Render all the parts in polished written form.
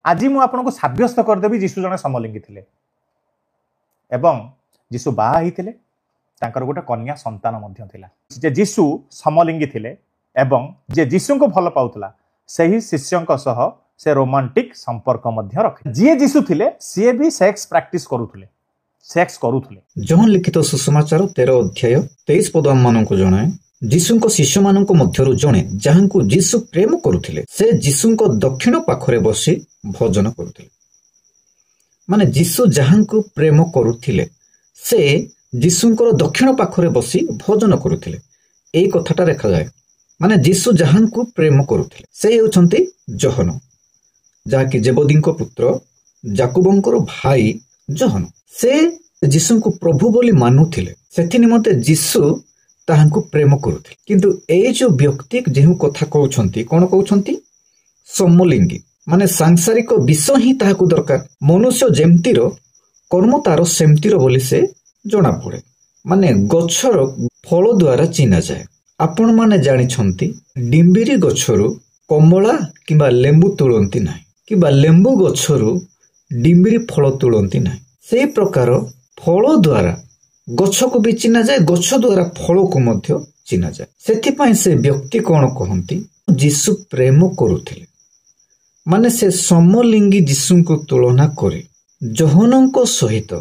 आज मु आपको साब्यस्त करदेवी जीशु जने समलिंगी थिले एवं जीशु बाहा होते गोटे कन्या संतान मध्य थिला। जे जीशु समलिंगी थिले एवं जे जीशु को भल पाउतला सही शिष्यों सह से रोमांटिक संपर्क मध्य रखे। जी जीशु थिले सी भी सेक्स प्रैक्टिस करुथुले। जहाँ लिखित सुसमाचार 13 अध्याय 23 पद आम मानक जनाए जीशुଙ୍କ शिष्य मानक मध्यरु जणे जहांकु जीशु प्रेम करुथिले से जीशुଙ୍କ दक्षिण पाखरे बसी भजन करुथिले। माने जीशु जहांकु प्रेम करुथिले से जीशुଙ୍କର दक्षिण पाखरे बसी भजन करुथिले। एई कथाटा देखा जाए माने जीशु जहांकु प्रेम करुथिले से हेउछंती जहन जाकी जेबदीଙ୍କ पुत्र जाकुबଙ୍କର भाई जहन। से जीशुଙ୍କୁ प्रभु बोली मानुथिले सेथि निमते जीशु ताहांकु प्रेम करुथिले। किंतु ए जो व्यक्ति जेहु कथा कहउछंती कोन कहउछंती समलिंगी माने सांसारिक विषय ही ताहाकु दरकार। मनुष्य जेमतीर कर्म तार सेमतीर बोली से जना पड़े। माने गछर फल द्वारा चिना जाए। आपण माने जानि छंती डिंबिरी गछरु कमला किबा लेंबू तुलंती नाही किबा लेंबू गछरु डिंबिरी फल तुलंती नाही। से प्रकार फल द्वारा गछ को भी चिना जाए, गछ द्वारा फल को मध्य चिना जाए। सेथिपाई से व्यक्ति कौन कहती जीशु प्रेम करुथिले माने से समलिंगी जीशु को तुलना करे जहनଙ୍କ सहित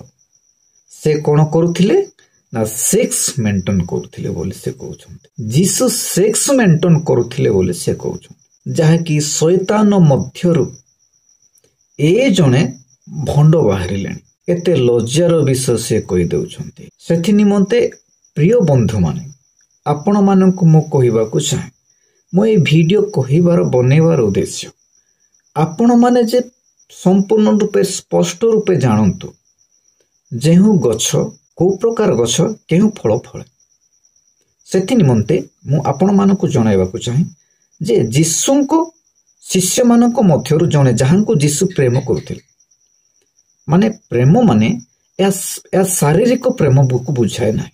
से कौन करुथिले ना सेक्स मेंटेन करुथिले बोली से कहउछंती। जीशु सेक्स मेंटेन करुथिले बोली से कहउछंती जहा कि शैतान मध्यरु ए जणे भंड बाहरिलेनी। एते लज्जार विषय से कहि देउछंती। सेथि निमंते प्रिय बंधु माने आपण मानकु मो कहिबाकू चाहे मो ए वीडियो कहिबार बनेबार उद्देश्य आपण माने जे संपूर्ण रूपे स्पष्ट रूपे जानंतु जेहु गछ को प्रकार गछ केहु फल फळे। सेथि निमंते मु आपण मानकु जणाइबाकू चाहे जे जीशुंको शिष्य मानक मध्यरु जणे जहांकु जीशु प्रेम करुथिले। माने प्रेम माने या शारीरिक प्रेम को बुझाए ना।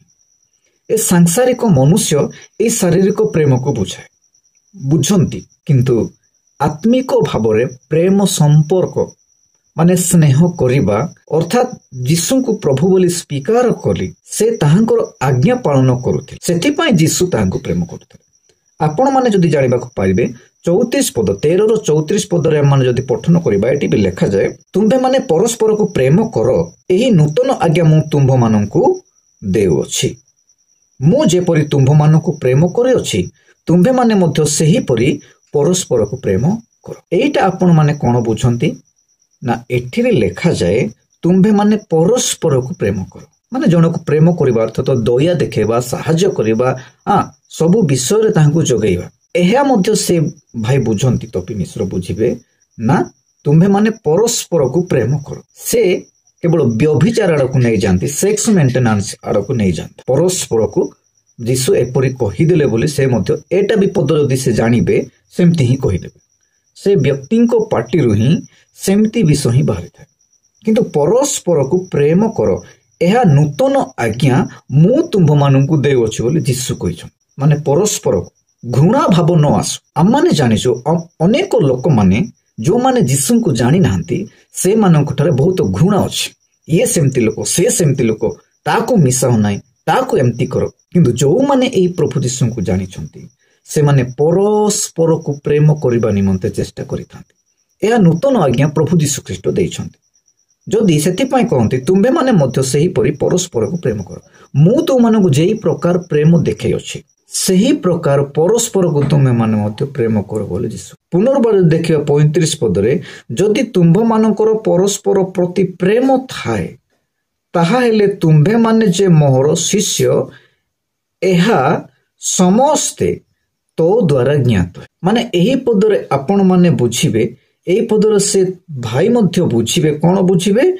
ए सांसारिक मनुष्य ए शारीरिक प्रेम को बुझाए बुझंती किंतु आत्मिक भावरे प्रेम संपर्क माने स्नेह करिबा अर्थात जीशु को प्रभु बोली स्वीकार करी से ताहांकर आज्ञा पालन करुथिले। सेथि पई जीशु ताहांको प्रेम करुथिले। आपण माने जदि जानिबाकू पाइबे 34 पद 13 रो 34 पद रे माने जदि पठन करिबा एटी भी लिखा जाए तुंभे माने परस्पर को प्रेम करो एही नूतन आज्ञा मु तुंभ माननकु देउछि। मु जेपरि तुंभ माननकु प्रेम करे अछि तुंभे माने मध्य सेही परि परस्पर को प्रेम करो। एटा आपण माने कोन बुझंती ना एठी लिखा जाए तुंभे माने परस्पर को प्रेम करो माने जण को प्रेम करिबा अर्थ तो दया देखेबा साहाय्य करिबा सबु विषय रे तांकु जोगैबा। एहा मध्य से भाई बुझंती तपी मिश्र बुझिबे ना तुम्भे माने परस्पर को प्रेम करो। से केवल व्यभिचार आड़ को नहीं जानती सेक्स मेंटेनेंस आड़ को नहीं जानती। परस्पर को जीशु एपरी कहीदेले बोली से मध्य एटा विपद जदि से जानिबे सेमती ही कहीदेबे। से व्यक्ति को पार्टी ही सेमती विषय ही बाहरी था। किंतु परस्पर को प्रेम करो एहा नूतन आज्ञा मु तुंभ माननकु देउछि बोली जीशु कहिछन। माने परस्पर घृणा भाव न आसु। आम माने जानिछु अनेक लोक माने जो माने जीशु को जानी नाहंती से मानक ठारे बहुत घृणा अछि। ये सेमती लोक से सेमती लोक ताको मिसाउ नाही ताको एमती करो। किंतु जो माने एई प्रभु जीशु को जानी छंती से माने परस्पर को प्रेम करिबा निमंते चेष्टा करिथांती। एहा नूतन आज्ञा प्रभु जीशु ख्रीष्ट देइछंती। जदि सेथिपाई कहंती तुंबे माने मध्य सेही परि परस्पर को प्रेम करो मु तो मानकु जेई प्रकार प्रेम देखै अछि सही प्रकार परस्पर को तुमे माने मध्य प्रेम करो बोले जीशु। पुनर्बार देखिबा 35 पद रे जदि तुंभ मानकर परस्पर प्रति प्रेम थाए ताहा हेले तुंभे माने जे मोहर शिष्य एहा समस्ते तो द्वारा ज्ञात। माने एही पद रे आपण माने बुझिबे एही पद रे से भाई मध्य बुझिबे कोन बुझिबे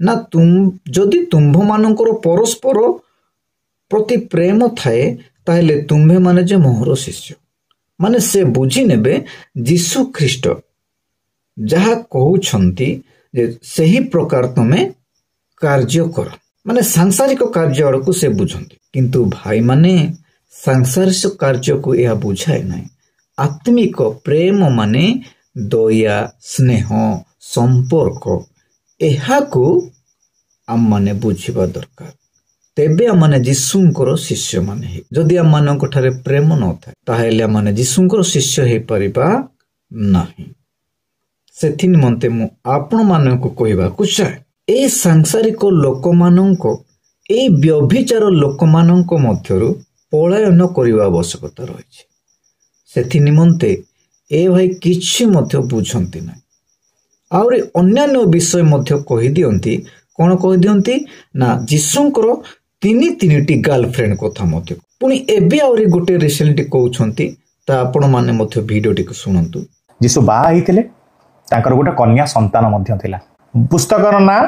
ना जदि तुंभ मानकर परस्पर प्रति प्रेम थाए ताहले तुम्भे माने जे मोहर शिष्य माने से बुझी नेबे जीशु ख्रीष्ट जहा कहउछंती जे सही प्रकार तमे कार्य कर माने सांसारिक कार्य आड़कू से बुझंती। किंतु भाई माने सांसारिक कार्य को यह बुझाए नहीं। आत्मिक प्रेम माने ଦୟା ସ୍ନେହ ସମ୍ପର୍କ ଏହାକୁ ଆମମାନେ ବୁଝିବା ଦରକାର। ତେବେ ଆମମାନେ ଯୀଶୁଙ୍କର ଶିଷ୍ୟମାନେ ହେଇ। ଯଦି ଆମମାନଙ୍କ ଠାରେ ପ୍ରେମ ନଥାଏ ତାହେଲେ ଆମମାନେ ଯୀଶୁଙ୍କର ଶିଷ୍ୟ ହେଇପାରିବା ନାହିଁ। ସେଥି ନିମନ୍ତେ ମୁଁ ଆପଣମାନଙ୍କୁ କହିବାକୁ ଚାହେଁ, ଏଇ ସାଂସାରିକ ଲୋକମାନଙ୍କ ଏଇ ବ୍ୟଭିଚାର ଲୋକମାନଙ୍କ ମଧ୍ୟରୁ ପଳାୟନ କରିବା ଆବଶ୍ୟକତା ରହିଛି। ସେଥି ନିମନ୍ତେ ଏ ଭାଇ କିଛି ମଧ୍ୟ ବୁଝନ୍ତି ନାହିଁ। ଆହୁରି ଅନ୍ୟାନ୍ୟ ବିଷୟ ମଧ୍ୟ କହିଦିଅନ୍ତି। କ'ଣ କହିଦିଅନ୍ତି ନା ଯୀଶୁଙ୍କର 3ଟି ଗାର୍ଲଫ୍ରେଣ୍ଡ କଥା ମଧ୍ୟ। ପୁଣି ଏବେ ଆହୁରି ଗୋଟେ ରିସେଣ୍ଟଲି କହୁଛନ୍ତି, ତା ଆପଣମାନେ ମଧ୍ୟ ଭିଡ଼ିଓଟିକୁ ଶୁଣନ୍ତୁ। ଯୀଶୁ ବାହା ହେଇଥିଲେ, ତାଙ୍କର ଗୋଟେ କନ୍ୟା ସନ୍ତାନ ମଧ୍ୟ ଥିଲା। ପୁସ୍ତକର ନାଁ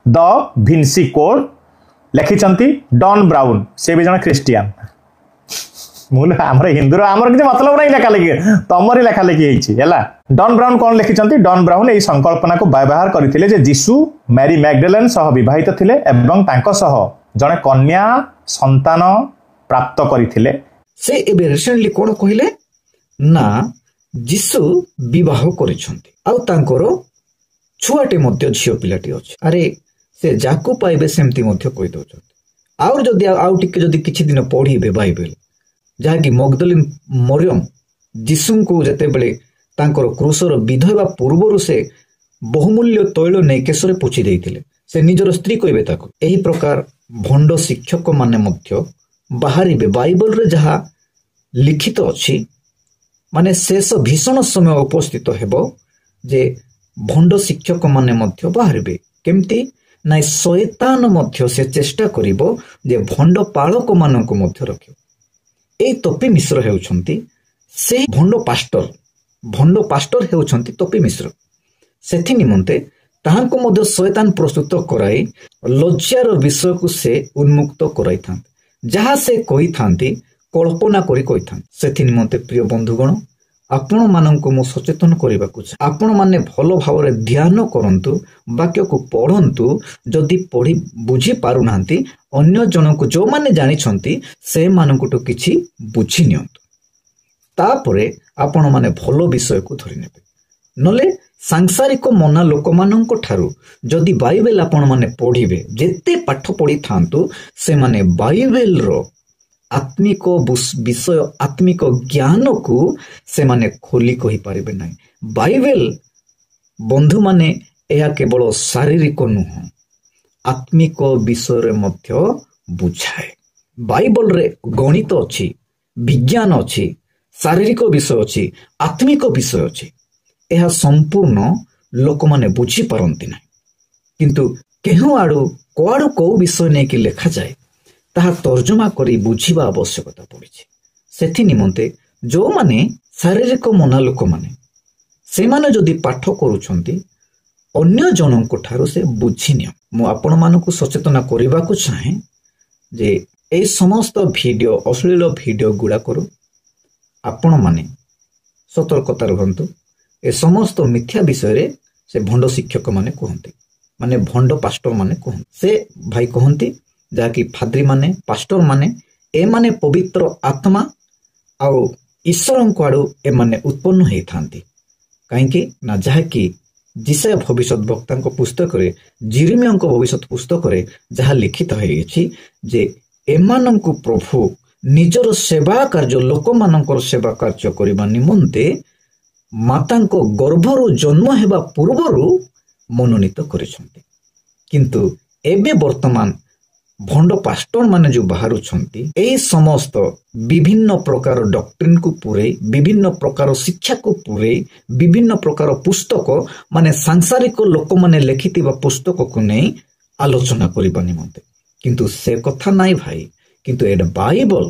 ଦ ଭିନ୍ସି କୋଡ୍, ଲେଖିଛନ୍ତି ଡନ୍ ବ୍ରାଉନ୍। ସେ ବି ଜଣେ ଖ୍ରୀଷ୍ଟିଆନ। ଆମର ହିନ୍ଦୁର ଆମର କିଛି ମତଲବ ନାହିଁ ଲେଖା ଲେଖି, ତମରି ଲେଖା ଲେଖି ହେଇଛି ହେଲା। ଡନ୍ ବ୍ରାଉନ୍ କ'ଣ ଲେଖିଛନ୍ତି? ଡନ୍ ବ୍ରାଉନ୍ ଏହି ସଂକଳ୍ପନାକୁ ବ୍ୟବହାର କରିଥିଲେ ଯେ ଯୀଶୁ ମ୍ୟାରି ମ୍ୟାଗଡାଲେନ୍ ସହ ବିବାହିତ ଥିଲେ ଏବଂ ତାଙ୍କ ସହ ଜଣେ କନ୍ୟା ସନ୍ତାନ ପ୍ରାପ୍ତ କରିଥିଲେ। ସେ ଏବେ ରିସେଣ୍ଟଲି କ'ଣ କହିଲେ ନା ଯୀଶୁ ବିବାହ କରିଛନ୍ତି ଆଉ ତାଙ୍କର ଛୁଆଟେ ମଧ୍ୟ ଝିଅ ପିଲାଟି ଅଛି। ଆରେ ସେ ଯାକୁ ପାଇବେ ସେମିତି ମଧ୍ୟ କହିଦେଉଛନ୍ତି। ଆଉ ଯଦି ଆଉ ଟିକେ ଯଦି କିଛି ଦିନ ପଢିବେ ବାଇବେଲ, ଯାହାକି ମଗଦଲିନ ମରିୟମ ଯୀଶୁଙ୍କୁ ଯେତେବେଳେ ତାଙ୍କର କ୍ରୁଶର ବିଧ ହେବା ପୂର୍ବରୁ ସେ ବହୁମୂଲ୍ୟ ତୈଳ ନେଇ କେଶରେ ପୋଛି ଦେଇଥିଲେ, ସେ ନିଜର ସ୍ତ୍ରୀ କହିବେ ତାକୁ। ଏହି ପ୍ରକାର ଭଣ୍ଡ ଶିକ୍ଷକ ମାନେ ମଧ୍ୟ ବାହାରିବେ। ବାଇବଲରେ ଯାହା ଲିଖିତ ଅଛି, ମାନେ ଶେଷ ଭୀଷଣ ସମୟ ଉପସ୍ଥିତ ହେବ ଯେ ଭଣ୍ଡ ଶିକ୍ଷକ ମାନେ ମଧ୍ୟ ବାହାରିବେ। କେମିତି ନା ଶୟତାନ ମଧ୍ୟ ସେ ଚେଷ୍ଟା କରିବ ଯେ ଭଣ୍ଡ ପାଳକ ମାନଙ୍କୁ ମଧ୍ୟ ରଖିବ। ଏଇ ତପି ମିଶ୍ର ହେଉଛନ୍ତି ସେ ଭଣ୍ଡ ପାଷ୍ଟର ହେଉଛନ୍ତି ତପି ମିଶ୍ର। ସେଥି ନିମନ୍ତେ ତାହାଙ୍କୁ ମଧ୍ୟ ଶୟତାନ ପ୍ରସ୍ତୁତ କରାଇ ଲଜ୍ଜାର ବିଷୟକୁ ସେ ଉନ୍ମୁକ୍ତ କରାଇଥାନ୍ତି। ଯାହା ସେ କହିଥାନ୍ତି କଳ୍ପନା କରି କହିଥାନ୍ତି। ସେଥି ନିମନ୍ତେ ପ୍ରିୟ ବନ୍ଧୁଗଣ, ଆପଣମାନଙ୍କୁ ମୁଁ ସଚେତନ କରିବାକୁ ଚାହେଁ, ଆପଣମାନେ ଭଲ ଭାବରେ ଧ୍ୟାନ କରନ୍ତୁ, ବାକ୍ୟକୁ ପଢ଼ନ୍ତୁ। ଯଦି ପଢ଼ି ବୁଝି ପାରୁନାହାନ୍ତି, ଅନ୍ୟ ଜଣଙ୍କୁ ଯେଉଁମାନେ ଜାଣିଛନ୍ତି ସେମାନଙ୍କଠୁ କିଛି ବୁଝି ନିଅନ୍ତୁ। ତାପରେ ଆପଣମାନେ ଭଲ ବିଷୟକୁ ଧରିନେବେ। ନହେଲେ ସାଂସାରିକ ମନା ଲୋକମାନଙ୍କ ଠାରୁ ଯଦି ବାଇବେଲ ଆପଣମାନେ ପଢ଼ିବେ, ଯେତେ ପାଠ ପଢ଼ିଥାନ୍ତୁ, ସେମାନେ ବାଇବେଲର ଆତ୍ମିକ ବିଷୟ ଆତ୍ମିକ ଜ୍ଞାନକୁ ସେମାନେ ଖୋଲି କହିପାରିବେ ନାହିଁ। ବାଇବେଲ ବନ୍ଧୁମାନେ ଏହା କେବଳ ଶାରୀରିକ ନୁହଁ, ଆତ୍ମିକ ବିଷୟରେ ମଧ୍ୟ ବୁଝାଏ। ବାଇବଲରେ ଗଣିତ ଅଛି, ବିଜ୍ଞାନ ଅଛି, ଶାରୀରିକ ବିଷୟ ଅଛି, ଆତ୍ମିକ ବିଷୟ ଅଛି। ଏହା ସମ୍ପୂର୍ଣ୍ଣ ଲୋକମାନେ ବୁଝିପାରନ୍ତି ନାହିଁ। କିନ୍ତୁ କେଉଁ ଆଡ଼ୁ କୁଆଡ଼ୁ କେଉଁ ବିଷୟ ନେଇକି ଲେଖାଯାଏ ତାହା ତର୍ଜମା କରି ବୁଝିବା ଆବଶ୍ୟକତା ପଡ଼ିଛି। ସେଥି ନିମନ୍ତେ ଯେଉଁମାନେ ଶାରୀରିକ ମନା ଲୋକମାନେ, ସେମାନେ ଯଦି ପାଠ କରୁଛନ୍ତି, ଅନ୍ୟ ଜଣଙ୍କ ଠାରୁ ସେ ବୁଝିନିଅ। ମୁଁ ଆପଣମାନଙ୍କୁ ସଚେତନ କରିବାକୁ ଚାହେଁ ଯେ এই ସମସ୍ତ ଭିଡ଼ିଓ, ଅଶ୍ଳୀଳ ଭିଡ଼ିଓ ଗୁଡ଼ାକରୁ ଆପଣମାନେ ସତର୍କତା ରୁହନ୍ତୁ। ଏ ସମସ୍ତ ମିଥ୍ୟା ବିଷୟରେ ସେ ଭଣ୍ଡ ଶିକ୍ଷକ ମାନେ କୁହନ୍ତି, ମାନେ ଭଣ୍ଡ ପାଷ୍ଟର ମାନେ କୁହନ୍ତି। ସେ ଭାଇ କହନ୍ତି ଯାହାକି ଫାଦ୍ରୀ ମାନେ, ପାଷ୍ଟର ମାନେ, ଏମାନେ ପବିତ୍ର ଆତ୍ମା ଆଉ ଈଶ୍ୱରଙ୍କ ଆଡ଼ୁ ଏମାନେ ଉତ୍ପନ୍ନ ହେଇଥାନ୍ତି। କାହିଁକି ନା ଯାହାକି ଜିସାୟା ଭବିଷ୍ୟତ ବକ୍ତାଙ୍କ ପୁସ୍ତକରେ, ଜିରିମିୟାଙ୍କ ଭବିଷ୍ୟତ ପୁସ୍ତକରେ ଯାହା ଲିଖିତ ହେଇଅଛି ଯେ ଏମାନଙ୍କୁ ପ୍ରଭୁ ନିଜର ସେବା କାର୍ଯ୍ୟ, ଲୋକମାନଙ୍କର ସେବା କାର୍ଯ୍ୟ କରିବା ନିମନ୍ତେ ମାତାଙ୍କ ଗର୍ଭରୁ ଜନ୍ମ ହେବା ପୂର୍ବରୁ ମନୋନୀତ କରିଛନ୍ତି। କିନ୍ତୁ ଏବେ ବର୍ତ୍ତମାନ ଭଣ୍ଡ ପାଷ୍ଟର ମାନେ ଯେଉଁ ବାହାରୁଛନ୍ତି, ଏହି ସମସ୍ତ ବିଭିନ୍ନ ପ୍ରକାର ଡକ୍ଟ୍ରିନକୁ ପୁରେଇ, ବିଭିନ୍ନ ପ୍ରକାର ଶିକ୍ଷାକୁ ପୁରେଇ, ବିଭିନ୍ନ ପ୍ରକାର ପୁସ୍ତକ ମାନେ ସାଂସାରିକ ଲୋକମାନେ ଲେଖିଥିବା ପୁସ୍ତକକୁ ନେଇ ଆଲୋଚନା କରିବା ନିମନ୍ତେ। କିନ୍ତୁ ସେ କଥା ନାହିଁ ଭାଇ। କିନ୍ତୁ ଏଇଟା ବାଇବଲ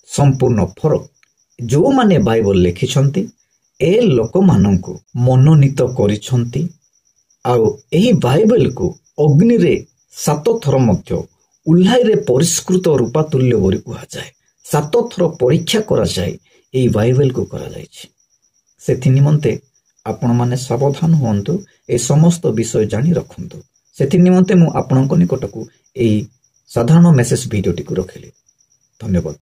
ସମ୍ପୂର୍ଣ୍ଣ ଫରକ। ଯେଉଁମାନେ ବାଇବଲ ଲେଖିଛନ୍ତି ଏ ଲୋକମାନଙ୍କୁ ମନୋନୀତ କରିଛନ୍ତି ଆଉ ଏହି ବାଇବେଲକୁ ଅଗ୍ନିରେ 7 ଥର ମଧ୍ୟ ଉଲ୍ଲାଇରେ ପରିଷ୍କୃତ ରୂପାତୁଲ୍ୟ ବୋଲି କୁହାଯାଏ। 7 ଥର ପରୀକ୍ଷା କରାଯାଏ ଏହି ବାଇବେଲକୁ କରାଯାଇଛି। ସେଥି ନିମନ୍ତେ ଆପଣମାନେ ସାବଧାନ ହୁଅନ୍ତୁ, ଏ ସମସ୍ତ ବିଷୟ ଜାଣି ରଖନ୍ତୁ। ସେଥି ନିମନ୍ତେ ମୁଁ ଆପଣଙ୍କ ନିକଟକୁ ଏହି ସାଧାରଣ ମେସେଜ ଭିଡ଼ିଓଟିକୁ ରଖିଲି। ଧନ୍ୟବାଦ।